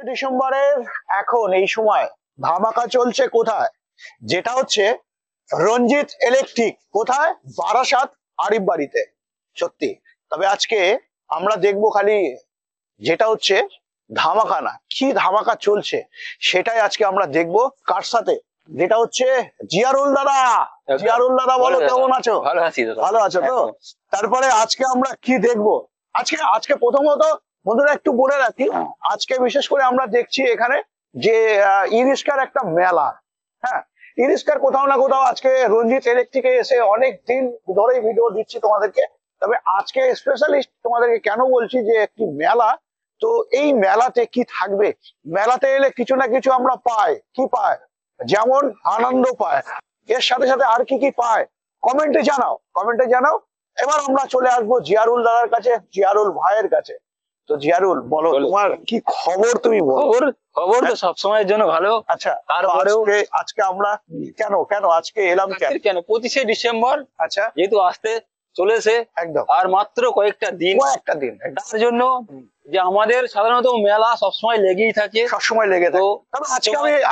ডিসেম্বরের এখন এই সময় ধামাকা চলছে কোথায়, যেটা হচ্ছে রঞ্জিত ইলেকট্রিক। কোথায়? বারাসাত আরিফ বাড়িতে। সত্যি, তবে আজকে আমরা দেখবো খালি যেটা হচ্ছে ধামাকা না, কি ধামাকা চলছে সেটাই আজকে আমরা দেখবো। কার সাথে? যেটা হচ্ছে জিয়ারুল দাদা। জিয়ারুল দাদা, বলো কেমন আছো? ভালো আছি। ভালো আছো তো? তারপরে আজকে আমরা কি দেখবো? আজকে প্রথমত বন্ধুরা একটু বলে রাখি, আজকে বিশেষ করে আমরা দেখছি এখানে যে ই রিস্কার একটা মেলা। হ্যাঁ, ই রিস্কার কোথাও না কোথাও আজকে রঞ্জিত ইলেকট্রিকে এসে অনেক দিন ধরেই ভিডিও দিচ্ছি তোমাদেরকে, তবে আজকে স্পেশালি তোমাদেরকে কেন বলছি যে একটি মেলা। তো এই মেলাতে কি থাকবে? মেলাতে এলে কিছু না কিছু আমরা পাই। কি পাই? যেমন আনন্দ পায়, এর সাথে সাথে আর কি কি পায় কমেন্টে জানাও, কমেন্টে জানাও। এবার আমরা চলে আসবো জিয়ারুল দাদার কাছে, জিয়ারুল ভাইয়ের কাছে। তো জিয়ারুল, বলো তোমার কি খবর? তুমি বলো। খবর তো সবসময়ের জন্য ভালো। আচ্ছা, তারপরেও আজকে আমরা কেন আজকে এলাম কেন 25শে ডিসেম্বর, আচ্ছা, যেহেতু আসতে চলেছে একদম আর মাত্র কয়েকটা দিন, তার জন্য যে আমাদের সাধারণত মেলা সবসময় লেগেই থাকে, সবসময় লেগে থাকে। তবে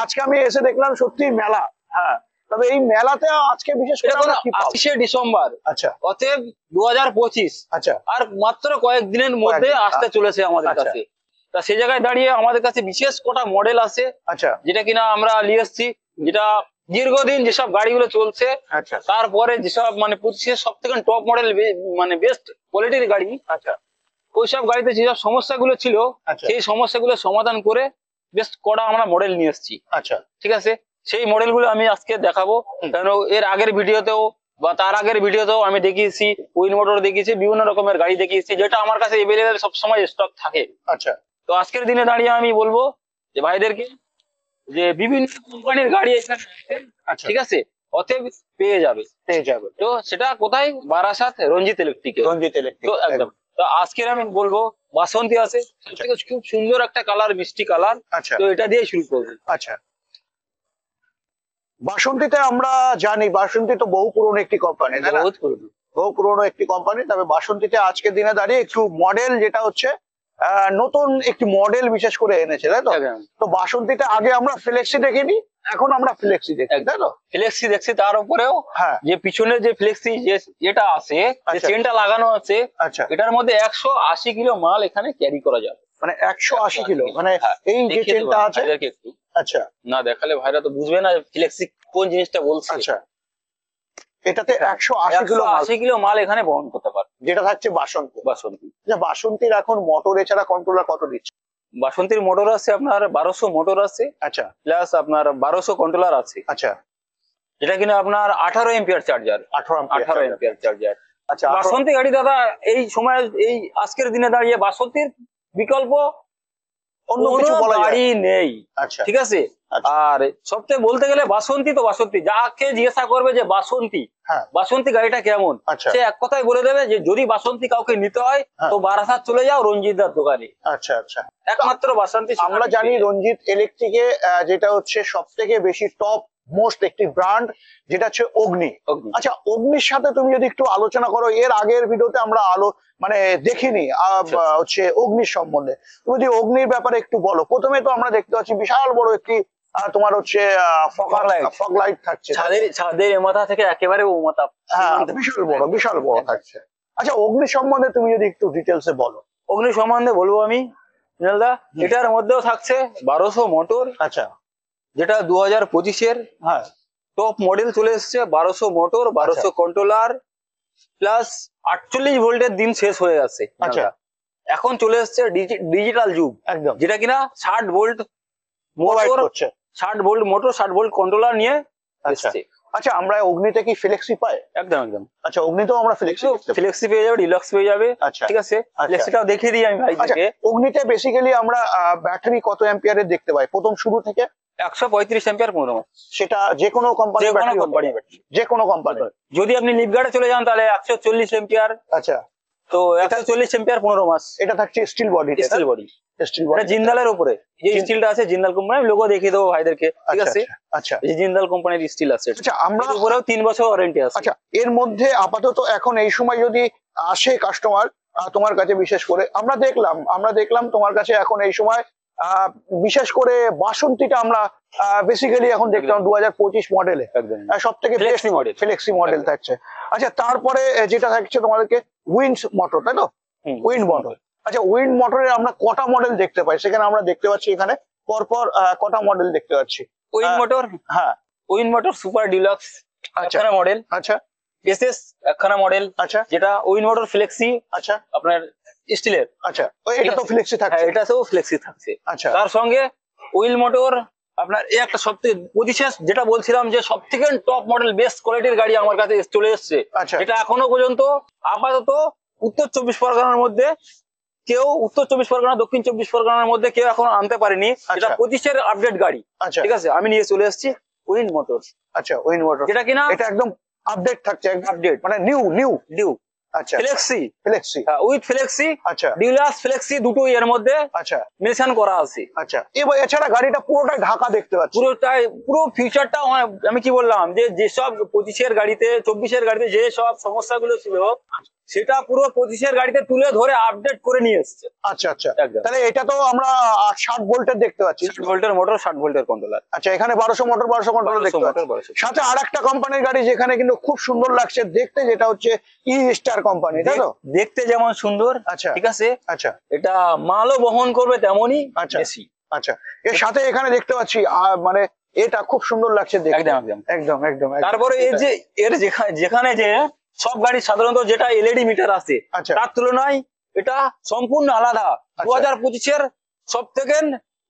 আজকে আমি এসে দেখলাম সত্যি মেলা। হ্যাঁ, তবে এই মেলাতে আজকে বিশেষ করে 25শে ডিসেম্বর, আচ্ছা, অতএব 2025, আচ্ছা, আর মাত্র কয়েকদিনের মধ্যে আসতে চলেছে আমাদের কাছে। তা সেই জায়গায় দাঁড়িয়ে আমাদের কাছে বিশেষ কটা মডেল আছে, আচ্ছা, যেটা কিনা আমরা নিয়ে এসেছি, যেটা দীর্ঘদিন যেসব গাড়িগুলো চলছে, আচ্ছা, তারপরে যেসব মানে 25-এর সব থেকে টপ মডেল, মানে বেস্ট কোয়ালিটির গাড়ি, আচ্ছা, ওইসব গাড়িতে যেসব সমস্যাগুলো ছিল সেই সমস্যাগুলো সমাধান করে বেশ কটা আমরা মডেল নিয়ে এসেছি। আচ্ছা, ঠিক আছে, সেই মডেলগুলো আমি আজকে দেখাবো। কারণ এর আগের ভিডিওতেও বা তার আগের ভিডিওতেও আমি দেখিয়েছি, উইন মোটর দেখিয়েছি, বিভিন্ন রকমের গাড়ি দেখিয়েছি, যেটা আমার কাছে এভেলেবেল সবসময় স্টক থাকে। আচ্ছা, তো আজকের দিনে দাঁড়িয়ে আমি বলবো যে ভাইদেরকে যে বিভিন্ন কোম্পানির গাড়ি এখানে, ঠিক আছে, অতএব পেয়ে যাবে। তো সেটা কোথায়? বারাসাত রঞ্জিত ইলেকট্রিক। তো একদম। তো আজকের আমি বলবো বাসন্তী আছে, খুব সুন্দর একটা কালার, মিষ্টি কালার। তো এটা দিয়ে শুরু করবো। আচ্ছা, বাসন্তীতে আমরা জানি বাসন্তী তো বহু পুরনো একটি কোম্পানি, বহু পুরনো একটি কোম্পানি। তবে বাসন্তীতে আজকের দিনে দাঁড়িয়ে একটু মডেল, যেটা হচ্ছে নতুন একটি মডেল বিশেষ করে এনেছে, তাই তো? তো বাসন্তীতে আগে আমরা ফ্লেক্সি দেখিনি, এখন আমরা ফ্লেক্সি দেখি, তাই তো? ফ্লেক্সি দেখছি, তার উপরেও যে পিছনে যে ফ্লেক্সি যেটা আছে, চেনটা লাগানো আছে, এটার মধ্যে 180 কিলো মাল এখানে ক্যারি করা যাবে। মানে 180 কিলো, মানে এই যে চেনটা আছে। আচ্ছা, না দেখালে ভাইরা তো বুঝবে না ফ্লেক্সি কোন জিনিসটা বলছে। আচ্ছা, এটাতে 180 কিলো মাল এখানে বহন করতে পারে, যেটা থাকছে বাসন্তী। বাসন্তীর এখন মোটর এছাড়া কন্ট্রোলার কত দিচ্ছে? বাসন্তীর মোটর আছে আপনার 1200 মোটর আছে। আচ্ছা, প্লাস আপনার 1200 কন্ট্রোলার আছে। আচ্ছা, যেটা কিনা আপনার 18 এম্পিয়ার চার্জার। 18 ampere charger. আচ্ছা, বাসন্তী গাড়ি দাদা এই সময়, এই আজকের দিনে দাঁড়িয়ে বাসন্তীর বিকল্প অন্য কিছু কোনো বলা যায় গাড়ি নেই, আচ্ছা ঠিক আছে। আচ্ছা। আর সবচেয়ে বলতে গেলে বাসন্তী, তো বাসন্তী যাকে জিজ্ঞাসা করবে যে বাসন্তী হ্যাঁ বাসন্তী গাড়িটা কেমন, আচ্ছা সে এক কথাই বলে দেবে যে যদি বাসন্তী কাউকে নিতে হয় হ্যাঁ। তো বারাসাত চলে যাও রঞ্জিতদার দোকানে, আচ্ছা আচ্ছা। একমাত্র বাসন্তী। আমরা জানি রঞ্জিত ইলেকট্রিকে যেটা হচ্ছে সব থেকে বেশি টপ মোস্ট একটি ব্র্যান্ড, যেটা হচ্ছে অগ্নি। অগ্নি। আচ্ছা, অগ্নির সাথে তুমি যদি একটু আলোচনা করো, এর আগের ভিডিওতে আমরা মানে দেখিনি আচ্ছা। হচ্ছে অগ্নির সম্বন্ধে। তুমি যদি অগ্নির ব্যাপারে একটু বলো। প্রথমে তো আমরা দেখতে পাচ্ছি বিশাল বড় একটি তোমার হচ্ছে Fog light। ফগ লাইট থাকছে, ছাদের এ মাথা থেকে একেবারে ও মাথা। হ্যাঁ বিশাল বড় থাকছে। আচ্ছা, অগ্নি সম্বন্ধে তুমি যদি একটু ডিটেলসে বলো। অগ্নি সম্বন্ধে বলবো আমি দা, এটার মধ্যেও থাকছে 1200 মোটর, আচ্ছা যেটা 2025-এর হ্যাঁ টপ মডেল চলে এসেছে। 1200 মোটর, 1200 কন্ট্রোলার প্লাস 48 ভোল্টের দিন শেষ হয়ে গেছে। আচ্ছা। এখন চলে এসেছে ডিজিটাল যুগ, একদম যেটা কিনা 60 ভোল্ট মোবাইল মোটর, করছে। 60 ভোল্ট মোটর, 60 ভোল্ট কন্ট্রোলার নিয়ে আচ্ছা এসেছে। আচ্ছা, আমরা অগ্নিতে কি ফ্লেক্সি পাই? একদম একদম। আচ্ছা, অগ্নিতেও আমরা ফ্লেক্সি ফ্লেক্সি পেয়ে যাবে, ডিলাক্স পেয়ে যাবে। আচ্ছা ঠিক আছে, ফ্লেক্সিটাও দেখিয়ে দিই আমি আচ্ছা। ভাইকে। অগ্নিতে বেসিক্যালি আমরা ব্যাটারি কত অ্যাম্পিয়ারের দেখতে পাই প্রথম শুরু থেকে? 135 অ্যাম্পিয়ার 15 মাস। সেটা যে কোনো কোম্পানির যে কোনো ব্যাটারি, কোম্পানির ব্যাটারি। যে কোনো কোম্পানি। যদি আপনি লিপগার্ডে চলে যান তাহলে 140 অ্যাম্পিয়ার। আচ্ছা, তো 140 অ্যাম্পিয়ার 15 মাস। এটা থাকছে steel body, steel body. Steel এটা বডি। জিন্দালের উপরে, যে স্টিলটা আছে জিন্দাল কোম্পানি, লোগো দেখিয়ে দেবো ভাইদেরকে, ঠিক আছে। আচ্ছা এই জিন্দাল কোম্পানির স্টিল আছে। আচ্ছা, আমরা এর উপরেও 3 বছর ওয়ারেন্টি আছে। আচ্ছা, এর মধ্যে আপাতত এখন এই সময় যদি আসে কাস্টমার তোমার কাছে, বিশেষ করে আমরা দেখলাম তোমার কাছে এখন এই সময় বিশেষ করে বাসন্তীটা আমরা বেসিক্যালি এখন দেখলাম 2025 মডেলে একদম সব থেকে ফ্লেক্সি মডেল। ফ্লেক্সি মডেল থাকছে। আচ্ছা, তারপরে যেটা থাকছে তোমাদেরকে উইন্ড মোটর, তাই তো? Wind motor. আচ্ছা, উইন্ড মোটরের আমরা কটা মডেল দেখতে পাই? সেখানে আমরা দেখতে পাচ্ছি এখানে পরপর কটা মডেল দেখতে পাচ্ছি? উইন মোটর, হ্যাঁ উইন মোটর সুপার ডিলাক্স আচ্ছা একখানা মডেল, আচ্ছা এসএস একখানা মডেল, আচ্ছা যেটা উইন মোটর ফ্লেক্সি আচ্ছা আপনার স্টিলের। আচ্ছা, এটা তো ফ্লেক্সি হ্যাঁ, থাকছে। এটাতেও ফ্লেক্সি থাকছে। আচ্ছা তার সঙ্গে উইল মোটর আপনার এই একটা সবথেকে পজিশন, যেটা বলছিলাম যে সব থেকে টপ মডেল বেস্ট কোয়ালিটির গাড়ি আমার কাছে চলে এসেছে। আচ্ছা এটা এখনো পর্যন্ত আপাতত উত্তর 24 পরগনার মধ্যে কেউ, উত্তর 24 পরগনা দক্ষিণ 24 পরগনার মধ্যে কেউ এখনো আনতে পারেনি। এটা 25-এর আপডেট গাড়ি, আচ্ছা ঠিক আছে। আমি নিয়ে চলে এসেছি উইন্ড মোটর। আচ্ছা, উইন্ড মোটর যেটা কিনা এটা একদম আপডেট থাকছে, আপডেট, মানে নিউ ডিউ আচ্ছা ফ্লেক্সি, ফ্লেক্সি উইথ ফ্লেক্সি, আচ্ছা ডিউলাস ফ্লেক্সি, দুটোই এর মধ্যে আচ্ছা মেনশন করা আছে। আচ্ছা। এছাড়া গাড়িটা পুরোটাই ঢাকা দেখতে পাচ্ছি। পুরোটাই, পুরো ফিউচারটা আমি কি বললাম যে যেসব 25-এর গাড়িতে 24-এর গাড়িতে যে সব সমস্যাগুলো ছিল সেটা পুরো 25-এর গাড়িতে তুলে ধরে আপডেট করে নিয়ে এসেছে। আচ্ছা আচ্ছা, একদম। তাহলে এটা তো আমরা 60 ভোল্টের দেখতে পাচ্ছি। 60 ভোল্টের মোটর, 60 ভোল্টের কন্ট্রোলার। আচ্ছা, এখানে 1200 মোটর 1200 কন্ট্রোলার দেখতে পাচ্ছি। সাথে আরেকটা কোম্পানির গাড়ি যেখানে কিন্তু খুব সুন্দর লাগছে দেখতে, যেটা হচ্ছে ই স্টার কোম্পানি, তাই তো? দেখতে যেমন সুন্দর, আচ্ছা ঠিক আছে, আচ্ছা এটা মালও বহন করবে তেমনই আচ্ছা বেশি। আচ্ছা, এর সাথে এখানে দেখতে পাচ্ছি মানে এটা খুব সুন্দর লাগছে দেখতে। একদম একদম একদম একদম। তারপরে এই যে এর যেখানে যে সব গাড়ি সাধারণত যেটা এলইডি মিটার আছে, আচ্ছা তার তুলনায় এটা সম্পূর্ণ আলাদা। 2025-এর সব থেকে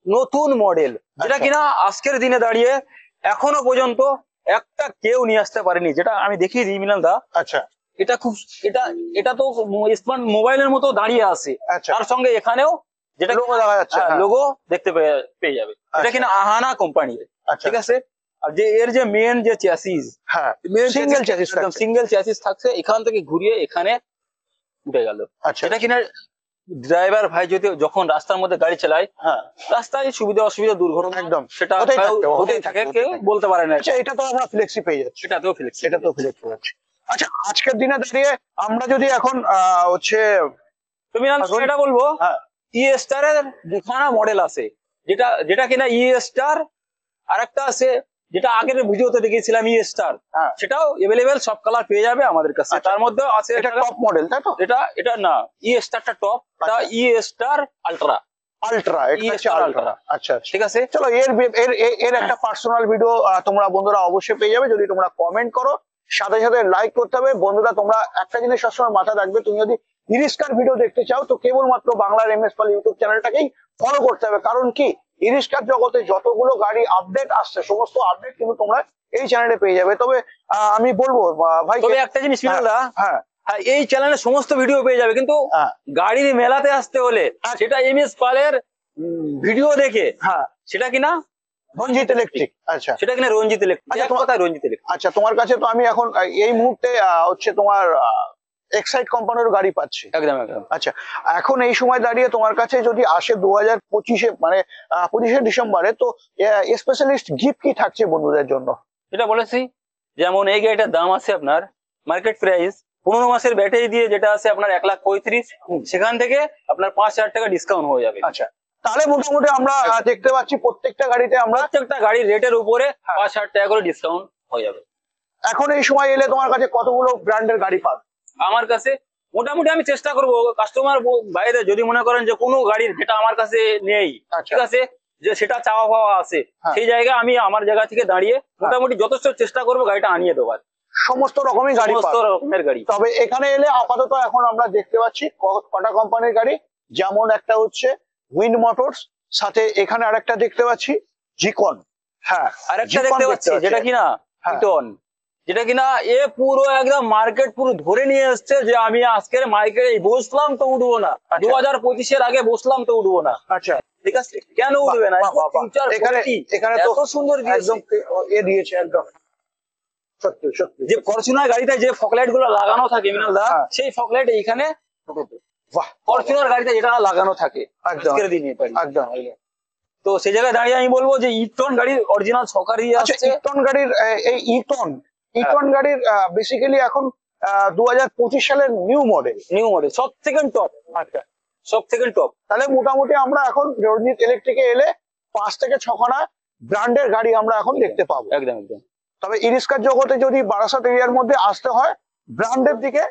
নতুন মডেল, যেটা আচ্ছা। কিনা আজকের দিনে দাঁড়িয়ে এখনো পর্যন্ত একটা কেউ নিয়ে আসতে পারেনি। যেটা আমি দেখিয়ে দিই মিলান দা, আচ্ছা এটা খুব, এটা তো স্মার্ট মোবাইলের মতো দাঁড়িয়ে আছে। আচ্ছা, তার সঙ্গে এখানেও যেটা লোগো দেখা যাচ্ছে, হ্যাঁ। লোগো দেখতে পেয়ে যাবে। এটা আচ্ছা। কিনা আহানা কোম্পানির, আচ্ছা ঠিক আছে। আর যে এর যে মেন যে চ্যাসিস, হ্যাঁ, মেন সিঙ্গেল চ্যাসিস একদম সিঙ্গেল চ্যাসিস থাকছে, এখান থেকে ঘুরিয়ে এখানে উঠে গেল। আচ্ছা এটা কিনা ড্রাইভার ভাই যখন রাস্তার মধ্যে গাড়ি চালায়, হ্যাঁ রাস্তায় সুবিধা অসুবিধা দুর্ঘটনা একদম সেটা হতেই থাকে, কেউ বলতে পারে না। আচ্ছা, এটা তো আমরা ফ্লেক্সি পেয়ে যাচ্ছি। সেটাতেও ফ্লেক্সি, এটা তো ফ্লেক্সি পাচ্ছি। আচ্ছা, আজকের দিনে দাঁড়িয়ে আমরা যদি এখন হচ্ছে তুমি এটা বলবো, হ্যাঁ ই স্টারের দুখানা মডেল আছে, যেটা কিনা ই স্টার, আর একটা আছে যেটা আগের ভিডিওতে দেখিয়েছিলাম ই স্টার, হ্যাঁ সেটাও এভেলেবেল সব কালার পেয়ে যাবে আমাদের কাছে। আচ্ছা। তার মধ্যে আছে এটা টপ মডেল, তাই তো? এটা না, ই স্টারটা টপ, এটা ই স্টার আলট্রা, আলট্রা, এটা হচ্ছে আলট্রা। আচ্ছা আচ্ছা, ঠিক আছে। চলো এর এর এর একটা পার্সোনাল ভিডিও তোমরা বন্ধুরা অবশ্যই পেয়ে যাবে যদি তোমরা কমেন্ট করো, সাথে সাথে লাইক করতে হবে। বন্ধুরা, তোমরা একটা জিনিস সবসময় মাথায় রাখবে, তুমি যদি ইরিস্কার ভিডিও দেখতে চাও তো কেবলমাত্র বাংলার এমএস পাল ইউটিউব চ্যানেলটাকেই ফলো করতে হবে। কারণ কি, ইরিস্কার জগতে যতগুলো গাড়ি আপডেট আসছে সমস্ত আপডেট কিন্তু তোমরা এই চ্যানেলে পেয়ে যাবে। তবে আমি বলবো ভাই, তবে একটা জিনিস মিনালদা, হ্যাঁ হ্যাঁ, এই চ্যানেলে সমস্ত ভিডিও পেয়ে যাবে, কিন্তু হ্যাঁ গাড়ির মেলাতে আসতে হলে সেটা এমএস পালের ভিডিও দেখে হ্যাঁ সেটা কিনা রঞ্জিত ইলেকট্রিক। আচ্ছা সেটা কিনা রঞ্জিত ইলেকট্রিক, আচ্ছা, এক কথায় রঞ্জিত ইলেকট্রিক। আচ্ছা, তোমার কাছে তো আমি এখন এই মুহূর্তে হচ্ছে তোমার এক্সাইড কোম্পানির গাড়ি পাচ্ছি। একদম একদম। আচ্ছা, এখন এই সময় দাঁড়িয়ে তোমার কাছে যদি আসে 2025-এ মানে 25শে ডিসেম্বরে, তো স্পেশালিস্ট গিফট কি থাকছে বন্ধুদের জন্য? যেটা বলেছি, যেমন এই গাড়িটার দাম আছে আপনার মার্কেট প্রাইস 15 মাসের ব্যাটারি দিয়ে যেটা আছে আপনার 1,35,000, সেখান থেকে আপনার 5,000 টাকা ডিসকাউন্ট হয়ে যাবে। আচ্ছা, তাহলে মোটামুটি আমরা দেখতে পাচ্ছি প্রত্যেকটা গাড়িতে আমরা প্রত্যেকটা গাড়ির রেটের উপরে 5,000 টাকা করে ডিসকাউন্ট হয়ে যাবে। এখন এই সময় এলে তোমার কাছে কতগুলো ব্র্যান্ডের গাড়ি পাবে? আমার কাছে মোটামুটি আমি চেষ্টা করবো কাস্টমার বাইরে যদি মনে করেন যে কোনো গাড়ির যেটা আমার কাছে নেই, আচ্ছা। ঠিক আছে, যে সেটা চাওয়া পাওয়া আছে, হ্যাঁ। সেই জায়গায় আমি আমার জায়গা থেকে দাঁড়িয়ে মোটামুটি যথেষ্ট চেষ্টা করবো গাড়িটা আনিয়ে দেওয়ার, সমস্ত রকমই গাড়ি সমস্ত পাবে। রকমের গাড়ি। তবে এখানে এলে আপাতত এখন আমরা দেখতে পাচ্ছি কটা কোম্পানির গাড়ি, যেমন একটা হচ্ছে উইন্ড মোটরস, সাথে এখানে আরেকটা দেখতে পাচ্ছি জিকন। হ্যাঁ, আরেকটা জিকন দেখতে পাচ্ছি যেটা কিনা হ্যাঁ। ইটন, যেটা কিনা এ পুরো একদম মার্কেট পুরো ধরে নিয়ে এসছে যে আমি আজকের মার্কেটে বসলাম তো উঠবো না, আচ্ছা। 2025-এর আগে বসলাম তো উঠবো না। আচ্ছা, ঠিক আছে, কেন উঠবে না? বাহ, বাহ, বাহ। ফিউচার এখানে তো এত সুন্দর দিয়েছে। একদম দিয়েছে একদম, সত্যি সত্যি। যে ফরচুনার গাড়িতে যে ফকলাইট গুলো লাগানো থাকে মিনাল দা, হ্যাঁ। সেই ফকলাইট এইখানে বাহ, ফরচুনার গাড়িতে যেটা লাগানো থাকে একদম আজকের দিনে এটাই। একদম। তো সেই জায়গায় দাঁড়িয়ে আমি বলবো যে ইটন গাড়ির অরিজিনাল সকারি আচ্ছা, আসছে। ইটন গাড়ির এই ইটন গাড়ির বেসিক্যালি এখন 2025 সালের নিউ মডেল। নিউ মডেল, সব থেকে টপ, আচ্ছা, সব থেকে টপ। তাহলে মোটামুটি আমরা এখন রঞ্জিত ইলেকট্রিকে এলে 5 থেকে 6খানা ব্র্যান্ডের গাড়ি আমরা এখন দেখতে পাবো। একদম একদম। তবে ইরিস্কার জগতে যদি বারাসাত এরিয়ার মধ্যে আসতে হয় ব্র্যান্ডের দিকে,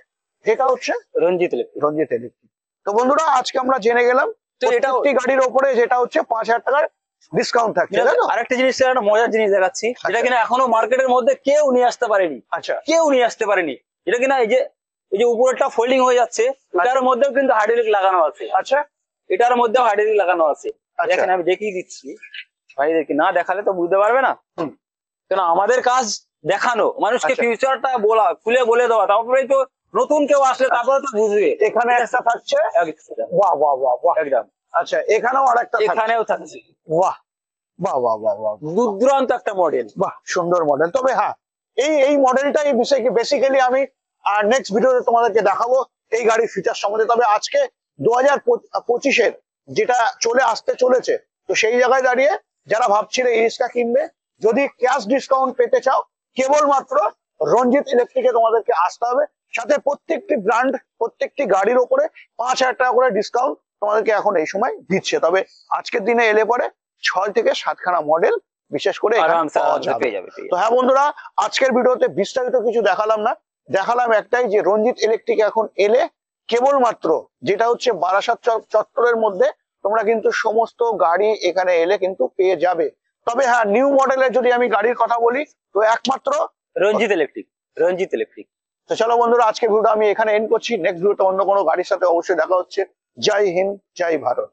যেটা হচ্ছে রঞ্জিত ইলেকট্রিক। রঞ্জিত ইলেকট্রিক। তো বন্ধুরা, আজকে আমরা জেনে গেলাম তো এটাও প্রত্যেকটি গাড়ির ওপরে যেটা হচ্ছে 5,000 টাকার ডিসকাউন্ট থাকছে, তাই তো? আরেকটা জিনিস, একটা মজার জিনিস দেখাচ্ছি, যেটা কিনা এখনো মার্কেটের মধ্যে কেউ নিয়ে আসতে পারেনি, আচ্ছা, কেউ নিয়ে আসতে পারেনি। এটা কিনা এই যে উপরেরটা ফোল্ডিং হয়ে যাচ্ছে, এটার মধ্যেও কিন্তু হাইড্রোলিক লাগানো আছে। আচ্ছা, এটার মধ্যেও হাইড্রোলিক লাগানো আছে। আচ্ছা। দেখেন আমি দেখিয়ে দিচ্ছি ভাইদেরকে, না দেখালে তো বুঝতে পারবে না। হুম। কেন আমাদের কাজ দেখানো, মানুষকে আচ্ছা। ফিউচারটা বলা, খুলে বলে দেওয়া, তারপরে তো নতুন কেউ আসলে তারপরে তো বুঝবে। এখানে একটা থাকছে, একদম বাহ বাহ বাহ বাহ। একদম। আচ্ছা, এখানেও আরেকটা থাকছে, এখানেও থাকছে বাহ বাহ বাহ বাহ বাহ দুর্দান্ত একটা মডেল। বাহ, সুন্দর মডেল। তবে হ্যাঁ, এই মডেলটাই বেসিক্যালি আমি নেক্সট ভিডিওতে তোমাদেরকে দেখাবো এই গাড়ির ফিচার সম্বন্ধে। তবে আজকে 2025-এর যেটা চলে আসতে চলেছে, তো সেই জায়গায় দাঁড়িয়ে যারা ভাবছিলে ইরিস্কা কিনবে, যদি ক্যাশ ডিসকাউন্ট পেতে চাও, কেবলমাত্র রঞ্জিত ইলেকট্রিকে তোমাদেরকে আসতে হবে। সাথে প্রত্যেকটি ব্র্যান্ড, প্রত্যেকটি গাড়ির উপরে 5,000 টাকা করে ডিসকাউন্ট তোমাদেরকে এখন এই সময় দিচ্ছে। তবে আজকের দিনে এলে পরে 6 থেকে 7খানা মডেল বিশেষ করে এখানে আরামসে পাওয়া যাবে। পেয়ে যাবে। তো হ্যাঁ বন্ধুরা, আজকের ভিডিওতে বিস্তারিত কিছু দেখালাম না, দেখালাম একটাই যে রঞ্জিত ইলেকট্রিক এখন এলে কেবলমাত্র যেটা হচ্ছে বারাসাত চত্বরের মধ্যে তোমরা কিন্তু সমস্ত গাড়ি এখানে এলে কিন্তু পেয়ে যাবে। তবে হ্যাঁ, নিউ মডেলের যদি আমি গাড়ির কথা বলি, তো একমাত্র রঞ্জিত ইলেকট্রিক, রঞ্জিত ইলেকট্রিক। তো চলো বন্ধুরা, আজকে ভিডিওটা আমি এখানে এন্ড করছি। নেক্সট ভিডিওতে অন্য কোনো গাড়ির সাথে অবশ্যই দেখা হচ্ছে। জয় হিন্দ, জয় ভারত।